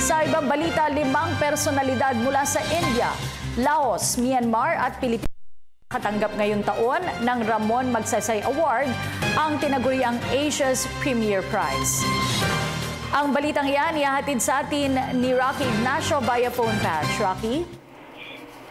Sa ibang balita, 5 personalidad mula sa India, Laos, Myanmar at Pilipinas katanggap ngayong taon ng Ramon Magsaysay Award, ang tinaguriang Asia's Premier Prize. Ang balitang iyan ihahatid sa atin ni Rocky Ignacio via phone patch. Rocky?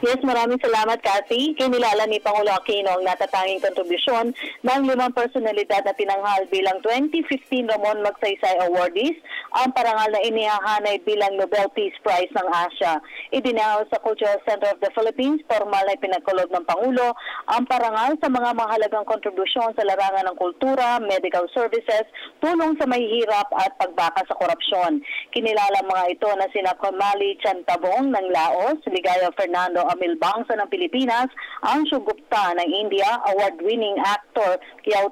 Yes, maraming salamat, Cathy. Kinilala ni Pangulo Aquino ang natatanging kontribusyon ng 5 personalidad na tinanghal bilang 2015 Ramon Magsaysay Awardees, ang parangal na inihahanay bilang Nobel Peace Prize ng Asia. Idinaos sa Cultural Center of the Philippines, formal na ipinagkaloob ng Pangulo ang parangal sa mga mahalagang kontribusyon sa larangan ng kultura, medical services, tulong sa mahihirap at pagbaka sa korupsyon. Kinilala mga ito na sina Kamali Chantabong ng Laos, Ligaya Fernando Amil Bangsa ng Pilipinas, Anshu Gupta ng India, award-winning actor Kiao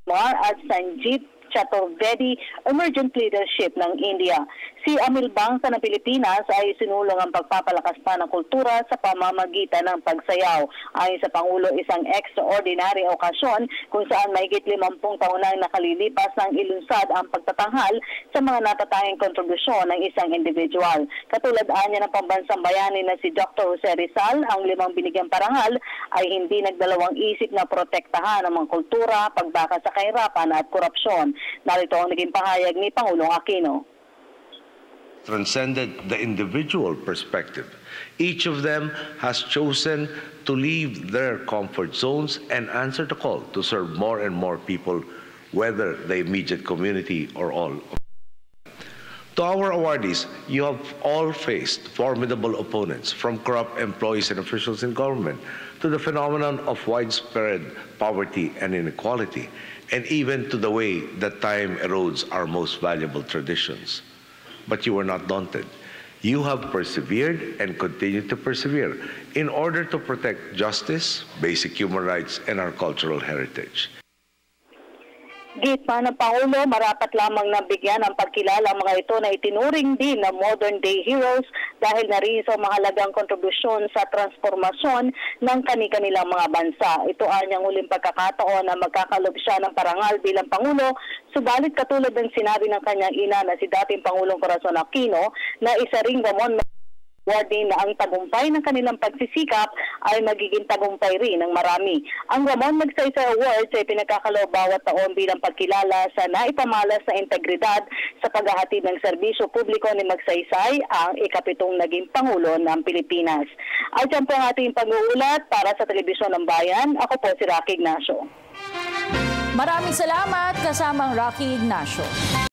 Kumar at Sanjeev Chaturvedi, Emergent Leadership ng India. Si Amil Bangsa ng Pilipinas ay sinulong ang pagpapalakas pa ng kultura sa pamamagitan ng pagsayaw. Ayon sa Pangulo, isang extraordinary okasyon kung saan mahigit 50 taon nang nakalilipas ng ilunsad ang pagtatanghal sa mga natatanging kontribusyon ng isang individual. Katulad niya ng pambansang bayani na si Dr. Jose Rizal, ang 5 binigyang parangal ay hindi nagdalawang isip na protektahan ang mga kultura, pagbaka sa kahirapan at korupsyon. Narito ang naging pahayag ni Pangulong Aquino. Transcended the individual perspective. Each of them has chosen to leave their comfort zones and answer the call to serve more and more people, whether the immediate community or all. To our awardees, you have all faced formidable opponents, from corrupt employees and officials in government to the phenomenon of widespread poverty and inequality, and even to the way that time erodes our most valuable traditions. But you were not daunted. You have persevered and continue to persevere in order to protect justice, basic human rights, and our cultural heritage. Git pa ng Pangulo, marapat lamang nabigyan ang pagkilala ang mga ito na itinuring din na modern-day heroes dahil na rin sa mahalagang kontribusyon sa transformasyon ng kani-kanilang mga bansa. Ito ay ang huling pagkakataon na magkakalob siya ng parangal bilang Pangulo, subalit katulad ng sinabi ng kanyang ina na si dating Pangulong Corazon Aquino na isa ring Ramon Awardee na ang tagumpay ng kanilang pagsisikap ay magiging tagumpay rin ng marami. Ang Ramon Magsaysay Awards ay pinagkakaloob bawat taon bilang pagkilala sa naipamalas na integridad sa paghahatid ng serbisyo publiko ni Magsaysay, ang ika-7 naging Pangulo ng Pilipinas. At yan po ang ating pag-uulat para sa Telebisyon ng Bayan. Ako po si Rocky Ignacio. Maraming salamat, kasamang Rocky Ignacio.